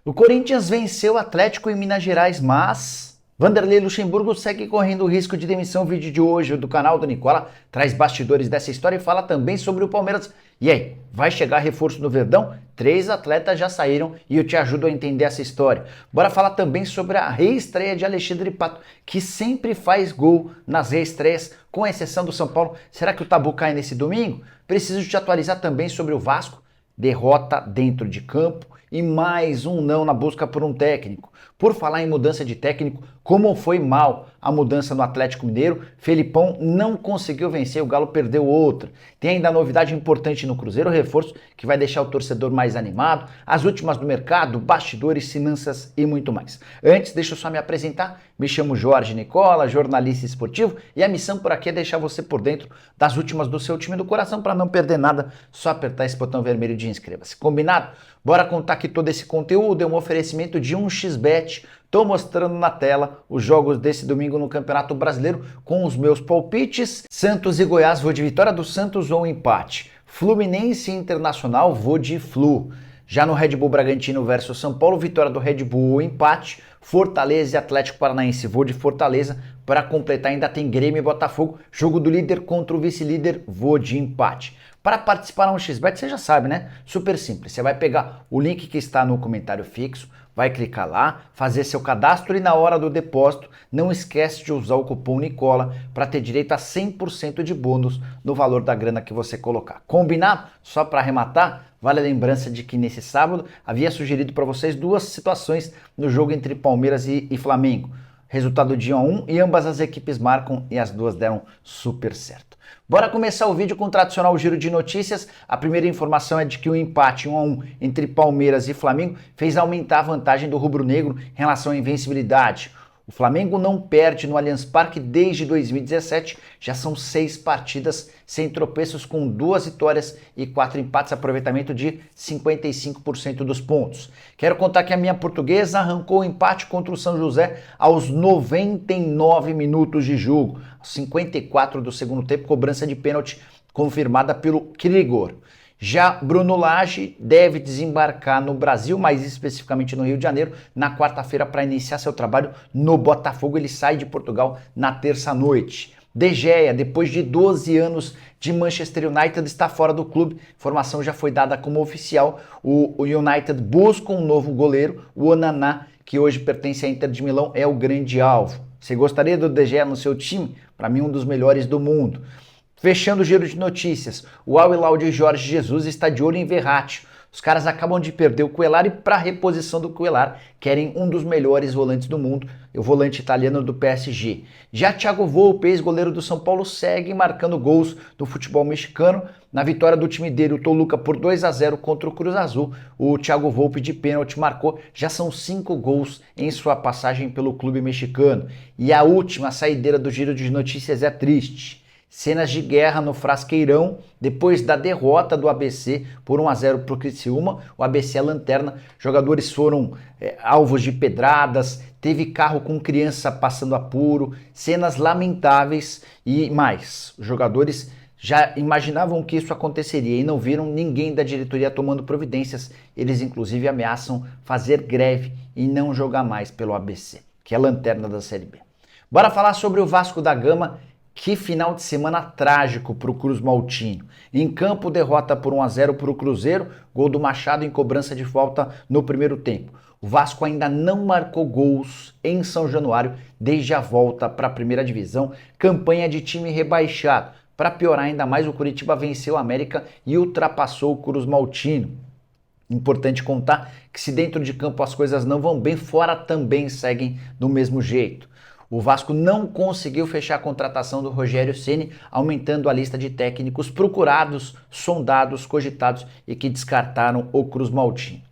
O Corinthians venceu o Atlético em Minas Gerais, mas Vanderlei Luxemburgo segue correndo o risco de demissão. O vídeo de hoje do canal do Nicola traz bastidores dessa história e fala também sobre o Palmeiras. E aí, vai chegar reforço no Verdão? 3 atletas já saíram e eu te ajudo a entender essa história. Bora falar também sobre a reestreia de Alexandre Pato, que sempre faz gol nas reestreias, com exceção do São Paulo. Será que o tabu cai nesse domingo? Preciso te atualizar também sobre o Vasco. Derrota dentro de campo e mais um não na busca por um técnico. Por falar em mudança de técnico, como foi mal a mudança no Atlético Mineiro, Felipão não conseguiu vencer, o Galo perdeu outra. Tem ainda novidade importante no Cruzeiro, reforço que vai deixar o torcedor mais animado, as últimas do mercado, bastidores, finanças e muito mais. Antes, deixa eu só me apresentar, me chamo Jorge Nicola, jornalista esportivo, e a missão por aqui é deixar você por dentro das últimas do seu time do coração. Para não perder nada, só apertar esse botão vermelho de inscreva-se. Combinado? Bora contar que todo esse conteúdo é um oferecimento de 1xBet. Estou mostrando na tela os jogos desse domingo no Campeonato Brasileiro com os meus palpites. Santos e Goiás, vou de vitória do Santos ou empate. Fluminense e Internacional, vou de Flu. Já no Red Bull Bragantino versus São Paulo, vitória do Red Bull ou empate. Fortaleza e Atlético Paranaense, vou de Fortaleza. Para completar, ainda tem Grêmio e Botafogo. Jogo do líder contra o vice-líder, vou de empate. Para participar no 1xBet, você já sabe, né? Super simples. Você vai pegar o link que está no comentário fixo, vai clicar lá, fazer seu cadastro e na hora do depósito, não esquece de usar o cupom Nicola para ter direito a 100% de bônus no valor da grana que você colocar. Combinado? Só para arrematar, vale a lembrança de que nesse sábado havia sugerido para vocês duas situações no jogo entre Palmeiras e Flamengo. Resultado de 1-1 e ambas as equipes marcam e as duas deram super certo. Bora começar o vídeo com o tradicional giro de notícias. A primeira informação é de que o empate 1-1 entre Palmeiras e Flamengo fez aumentar a vantagem do rubro-negro em relação à invencibilidade. O Flamengo não perde no Allianz Parque desde 2017, já são 6 partidas sem tropeços com 2 vitórias e 4 empates, aproveitamento de 55% dos pontos. Quero contar que a minha portuguesa arrancou o empate contra o São José aos 99 minutos de jogo, aos 54 do segundo tempo, cobrança de pênalti confirmada pelo Krigor. Já Bruno Lage deve desembarcar no Brasil, mais especificamente no Rio de Janeiro, na quarta-feira para iniciar seu trabalho no Botafogo. Ele sai de Portugal na terça-noite. De Gea, depois de 12 anos de Manchester United, está fora do clube. Informação já foi dada como oficial. O United busca um novo goleiro, o Onana, que hoje pertence à Inter de Milão, é o grande alvo. Você gostaria do De Gea no seu time? Para mim, um dos melhores do mundo. Fechando o giro de notícias, o Al Hilal de Jorge Jesus está de olho em Verratti. Os caras acabam de perder o Cuéllar e para a reposição do Cuéllar querem um dos melhores volantes do mundo, o volante italiano do PSG. Já Thiago Volpe, ex-goleiro do São Paulo, segue marcando gols no futebol mexicano. Na vitória do time dele, o Toluca, por 2-0 contra o Cruz Azul, o Thiago Volpe de pênalti marcou. Já são 5 gols em sua passagem pelo clube mexicano. E a última saideira do giro de notícias é triste. Cenas de guerra no Frasqueirão, depois da derrota do ABC por 1-0 para o Criciúma. O ABC é lanterna, jogadores foram alvos de pedradas, teve carro com criança passando apuro, cenas lamentáveis e mais. Os jogadores já imaginavam que isso aconteceria e não viram ninguém da diretoria tomando providências. Eles inclusive ameaçam fazer greve e não jogar mais pelo ABC, que é a lanterna da Série B. Bora falar sobre o Vasco da Gama. Que final de semana trágico para o Cruz Maltino. Em campo, derrota por 1-0 para o Cruzeiro, gol do Machado em cobrança de falta no primeiro tempo. O Vasco ainda não marcou gols em São Januário desde a volta para a primeira divisão, campanha de time rebaixado. Para piorar ainda mais, o Coritiba venceu a América e ultrapassou o Cruz Maltino. Importante contar que se dentro de campo as coisas não vão bem, fora também seguem do mesmo jeito. O Vasco não conseguiu fechar a contratação do Rogério Ceni, aumentando a lista de técnicos procurados, sondados, cogitados e que descartaram o Cruz Maltino.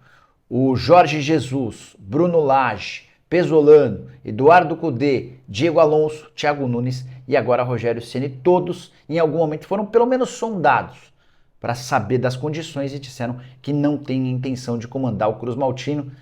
O Jorge Jesus, Bruno Lage, Pesolano, Eduardo Cudê, Diego Alonso, Thiago Nunes e agora Rogério Ceni, todos em algum momento foram pelo menos sondados para saber das condições e disseram que não têm intenção de comandar o Cruz Maltino.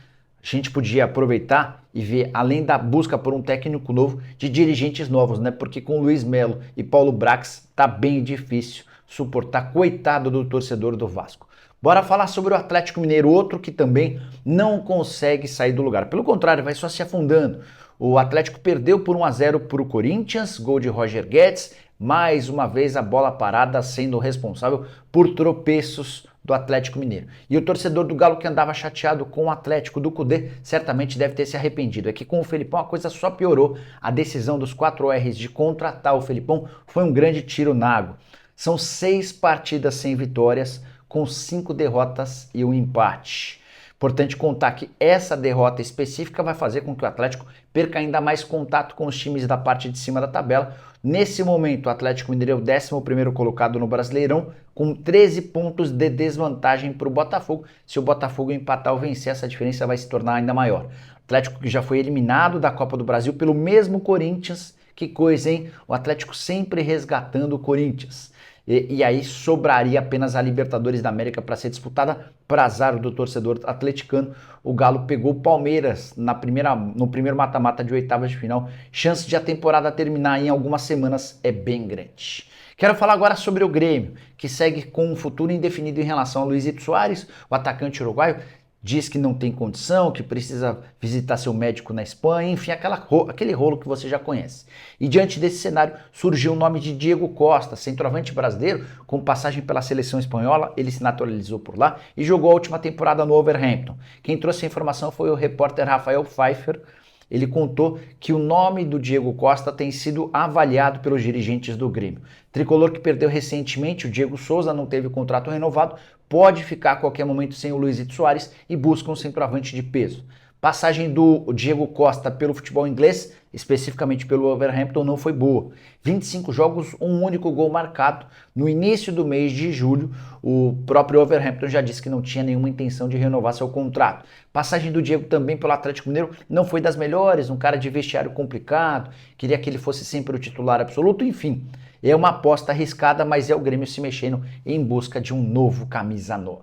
A gente podia aproveitar e ver, além da busca por um técnico novo, de dirigentes novos, né? Porque com Luiz Melo e Paulo Brax tá bem difícil suportar, coitado do torcedor do Vasco. Bora falar sobre o Atlético Mineiro, outro que também não consegue sair do lugar. Pelo contrário, vai só se afundando. O Atlético perdeu por 1-0 para o Corinthians, gol de Roger Guedes. Mais uma vez a bola parada sendo responsável por tropeços do Atlético Mineiro. E o torcedor do Galo que andava chateado com o Atlético do Cudê certamente deve ter se arrependido. É que com o Felipão a coisa só piorou. A decisão dos 4 R's de contratar o Felipão foi um grande tiro na água. São 6 partidas sem vitórias, com 5 derrotas e um empate. Importante contar que essa derrota específica vai fazer com que o Atlético perca ainda mais contato com os times da parte de cima da tabela. Nesse momento, o Atlético Mineiro é o 11º colocado no Brasileirão, com 13 pontos de desvantagem para o Botafogo. Se o Botafogo empatar ou vencer, essa diferença vai se tornar ainda maior. O Atlético que já foi eliminado da Copa do Brasil pelo mesmo Corinthians. Que coisa, hein? O Atlético sempre resgatando o Corinthians. E aí sobraria apenas a Libertadores da América para ser disputada. Para azar do torcedor atleticano, o Galo pegou o Palmeiras no primeiro mata-mata de oitavas de final. Chance de a temporada terminar em algumas semanas é bem grande. Quero falar agora sobre o Grêmio, que segue com um futuro indefinido em relação a Luizito Soares, o atacante uruguaio. Diz que não tem condição, que precisa visitar seu médico na Espanha, enfim, aquele rolo que você já conhece. E diante desse cenário, surgiu o nome de Diego Costa, centroavante brasileiro, com passagem pela seleção espanhola. Ele se naturalizou por lá e jogou a última temporada no Wolverhampton. Quem trouxe a informação foi o repórter Rafael Pfeiffer. Ele contou que o nome do Diego Costa tem sido avaliado pelos dirigentes do Grêmio. Tricolor que perdeu recentemente, o Diego Souza não teve o contrato renovado, pode ficar a qualquer momento sem o Luizito Soares e busca um centroavante de peso. Passagem do Diego Costa pelo futebol inglês, especificamente pelo Wolverhampton, não foi boa. 25 jogos, um único gol marcado. No início do mês de julho, o próprio Wolverhampton já disse que não tinha nenhuma intenção de renovar seu contrato. Passagem do Diego também pelo Atlético Mineiro não foi das melhores, um cara de vestiário complicado, queria que ele fosse sempre o titular absoluto, enfim. É uma aposta arriscada, mas é o Grêmio se mexendo em busca de um novo camisa 9.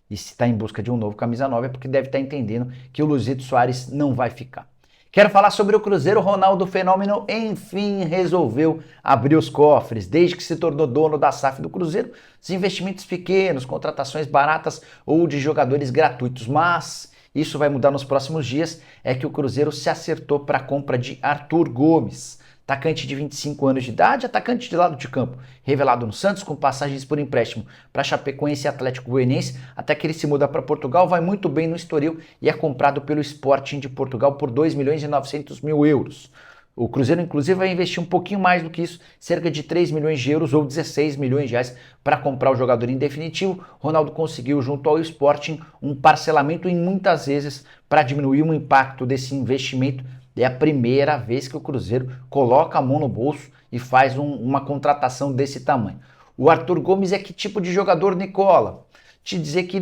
E se está em busca de um novo camisa 9 é porque deve estar entendendo que o Luizito Soares não vai ficar. Quero falar sobre o Cruzeiro. Ronaldo Fenômeno, enfim, resolveu abrir os cofres. Desde que se tornou dono da SAF do Cruzeiro, os investimentos pequenos, contratações baratas ou de jogadores gratuitos. Mas isso vai mudar nos próximos dias. É que o Cruzeiro se acertou para a compra de Arthur Gomes. Atacante de 25 anos de idade, atacante de lado de campo, revelado no Santos com passagens por empréstimo para Chapecoense e Atlético Goianiense, até que ele se muda para Portugal, vai muito bem no Estoril e é comprado pelo Sporting de Portugal por 2.900.000 euros. O Cruzeiro, inclusive, vai investir um pouquinho mais do que isso, cerca de 3 milhões de euros ou 16 milhões de reais para comprar o jogador em definitivo. Ronaldo conseguiu, junto ao Sporting, um parcelamento em muitas vezes para diminuir o impacto desse investimento. É a primeira vez que o Cruzeiro coloca a mão no bolso e faz uma contratação desse tamanho. O Arthur Gomes é que tipo de jogador, Nicola? Te dizer que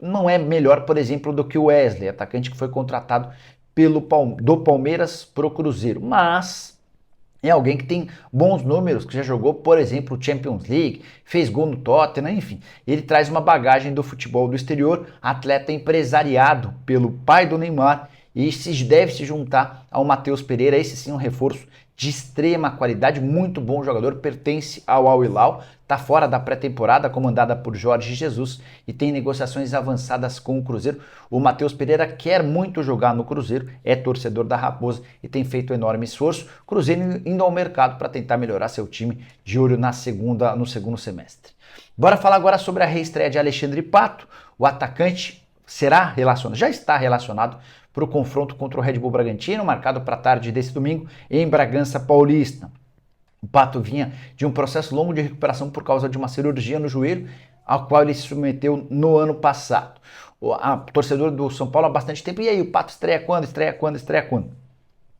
não é melhor, por exemplo, do que o Wesley, atacante que foi contratado do Palmeiras para o Cruzeiro, mas é alguém que tem bons números, que já jogou, por exemplo, Champions League, fez gol no Tottenham, enfim. Ele traz uma bagagem do futebol do exterior, atleta empresariado pelo pai do Neymar, e deve se juntar ao Matheus Pereira, esse sim um reforço de extrema qualidade, muito bom jogador, pertence ao Al Hilal, está fora da pré-temporada, comandada por Jorge Jesus, e tem negociações avançadas com o Cruzeiro. O Matheus Pereira quer muito jogar no Cruzeiro, é torcedor da Raposa e tem feito um enorme esforço. Cruzeiro indo ao mercado para tentar melhorar seu time, de olho no segundo semestre. Bora falar agora sobre a reestreia de Alexandre Pato. O atacante já está relacionado para o confronto contra o Red Bull Bragantino, marcado para a tarde desse domingo em Bragança Paulista. O Pato vinha de um processo longo de recuperação por causa de uma cirurgia no joelho, ao qual ele se submeteu no ano passado. O torcedor do São Paulo há bastante tempo, e aí o Pato estreia quando?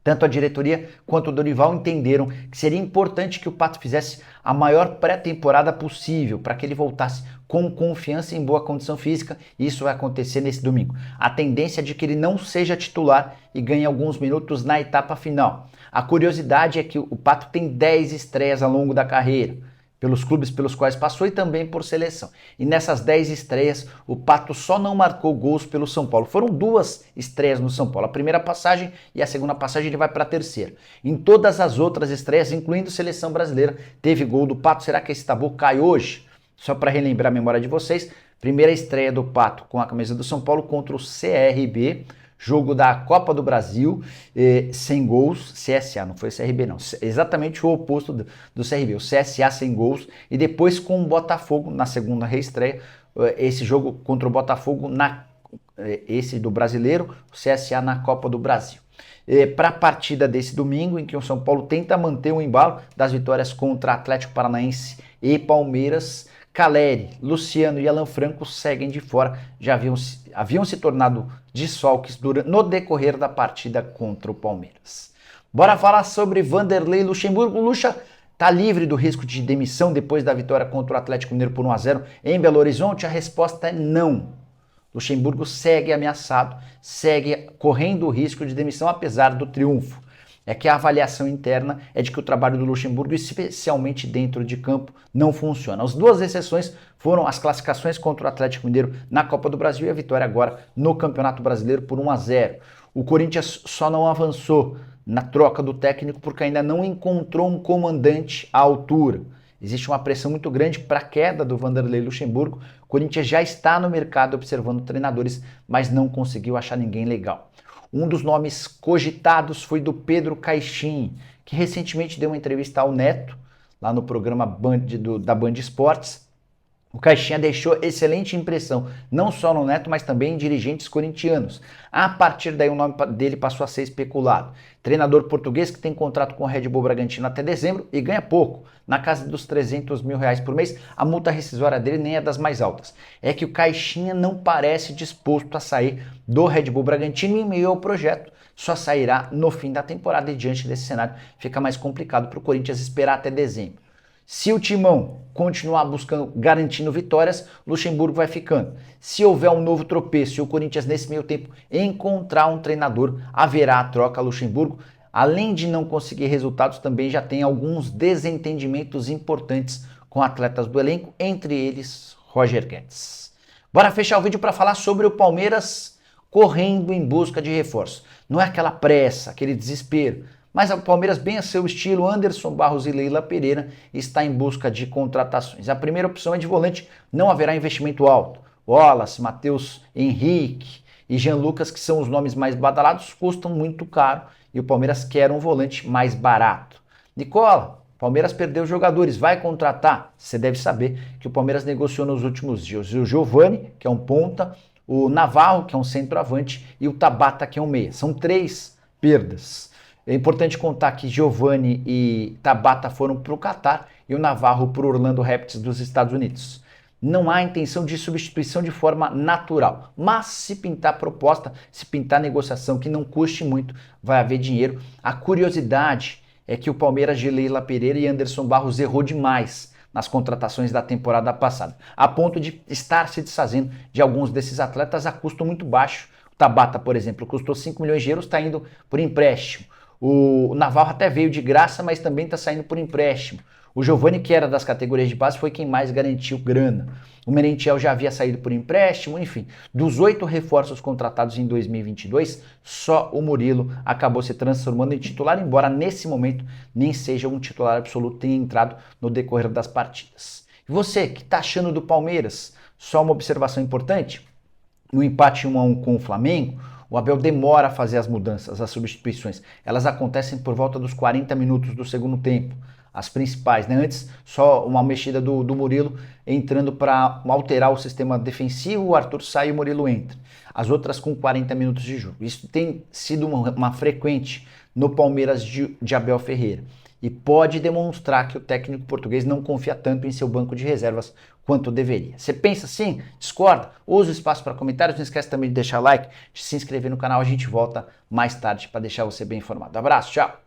Tanto a diretoria quanto o Dorival entenderam que seria importante que o Pato fizesse a maior pré-temporada possível para que ele voltasse com confiança e em boa condição física, e isso vai acontecer nesse domingo. A tendência é de que ele não seja titular e ganhe alguns minutos na etapa final. A curiosidade é que o Pato tem 10 estreias ao longo da carreira, pelos clubes pelos quais passou e também por seleção. E nessas 10 estreias, o Pato só não marcou gols pelo São Paulo. Foram 2 estreias no São Paulo. A primeira passagem e a segunda passagem ele vai para a terceira. Em todas as outras estreias, incluindo seleção brasileira, teve gol do Pato. Será que esse tabu cai hoje? Só para relembrar a memória de vocês, Primeira estreia do Pato com a camisa do São Paulo contra o CRB, jogo da Copa do Brasil, sem gols, CSA, não foi CRB não, exatamente o oposto do CRB, o CSA sem gols, e depois com o Botafogo na segunda reestreia, esse jogo contra o Botafogo, esse do Brasileiro, o CSA na Copa do Brasil. Para a partida desse domingo, em que o São Paulo tenta manter o embalo das vitórias contra Atlético Paranaense e Palmeiras, Caleri, Luciano e Alan Franco seguem de fora, já haviam se tornado desfalques no decorrer da partida contra o Palmeiras. Bora falar sobre Vanderlei Luxemburgo. Luxa está livre do risco de demissão depois da vitória contra o Atlético Mineiro por 1-0 em Belo Horizonte? A resposta é não. Luxemburgo segue ameaçado, segue correndo o risco de demissão apesar do triunfo. É que a avaliação interna é de que o trabalho do Luxemburgo, especialmente dentro de campo, não funciona. As duas exceções foram as classificações contra o Atlético Mineiro na Copa do Brasil e a vitória agora no Campeonato Brasileiro por 1-0. O Corinthians só não avançou na troca do técnico porque ainda não encontrou um comandante à altura. Existe uma pressão muito grande para a queda do Vanderlei Luxemburgo. O Corinthians já está no mercado observando treinadores, mas não conseguiu achar ninguém legal. Um dos nomes cogitados foi do Pedro Caixin, que recentemente deu uma entrevista ao Neto, lá no programa da Band Esportes. O Caixinha deixou excelente impressão, não só no Neto, mas também em dirigentes corintianos. A partir daí o nome dele passou a ser especulado. Treinador português que tem contrato com o Red Bull Bragantino até dezembro e ganha pouco, na casa dos R$300 mil por mês. A multa rescisória dele nem é das mais altas. É que o Caixinha não parece disposto a sair do Red Bull Bragantino em meio ao projeto. Só sairá no fim da temporada e diante desse cenário fica mais complicado para o Corinthians esperar até dezembro. Se o Timão continuar buscando, garantindo vitórias, Luxemburgo vai ficando. Se houver um novo tropeço e o Corinthians nesse meio tempo encontrar um treinador, haverá a troca Luxemburgo. Além de não conseguir resultados, também já tem alguns desentendimentos importantes com atletas do elenco, entre eles Roger Guedes. Bora fechar o vídeo para falar sobre o Palmeiras correndo em busca de reforço. Não é aquela pressa, aquele desespero. Mas o Palmeiras, bem a seu estilo, Anderson Barros e Leila Pereira, está em busca de contratações. A primeira opção é de volante, não haverá investimento alto. Wallace, Matheus Henrique e Jean Lucas, que são os nomes mais badalados, custam muito caro e o Palmeiras quer um volante mais barato. Nicola, Palmeiras perdeu jogadores, vai contratar? Você deve saber que o Palmeiras negociou nos últimos dias o Giovani, que é um ponta, o Navarro, que é um centroavante, e o Tabata, que é um meia. São 3 perdas. É importante contar que Giovani e Tabata foram para o Catar e o Navarro para o Orlando Raptors dos Estados Unidos. Não há intenção de substituição de forma natural, mas se pintar proposta, se pintar negociação que não custe muito, vai haver dinheiro. A curiosidade é que o Palmeiras de Leila Pereira e Anderson Barros errou demais nas contratações da temporada passada, a ponto de estar se desfazendo de alguns desses atletas a custo muito baixo. O Tabata, por exemplo, custou 5 milhões de euros, está indo por empréstimo. O Navarro até veio de graça, mas também está saindo por empréstimo. O Giovani, que era das categorias de base, foi quem mais garantiu grana. O Merentiel já havia saído por empréstimo, enfim. Dos 8 reforços contratados em 2022, só o Murilo acabou se transformando em titular, embora nesse momento nem seja um titular absoluto, tenha entrado no decorrer das partidas. E você, que está achando do Palmeiras? Só uma observação importante, no empate 1-1 com o Flamengo, o Abel demora a fazer as mudanças, as substituições. Elas acontecem por volta dos 40 minutos do segundo tempo. As principais, né? Antes, só uma mexida do Murilo entrando para alterar o sistema defensivo, o Arthur sai e o Murilo entra. As outras com 40 minutos de jogo. Isso tem sido uma frequente no Palmeiras de Abel Ferreira. E pode demonstrar que o técnico português não confia tanto em seu banco de reservas quanto deveria. Você pensa assim? Discorda? Use o espaço para comentários. Não esquece também de deixar like, de se inscrever no canal. A gente volta mais tarde para deixar você bem informado. Abraço, tchau!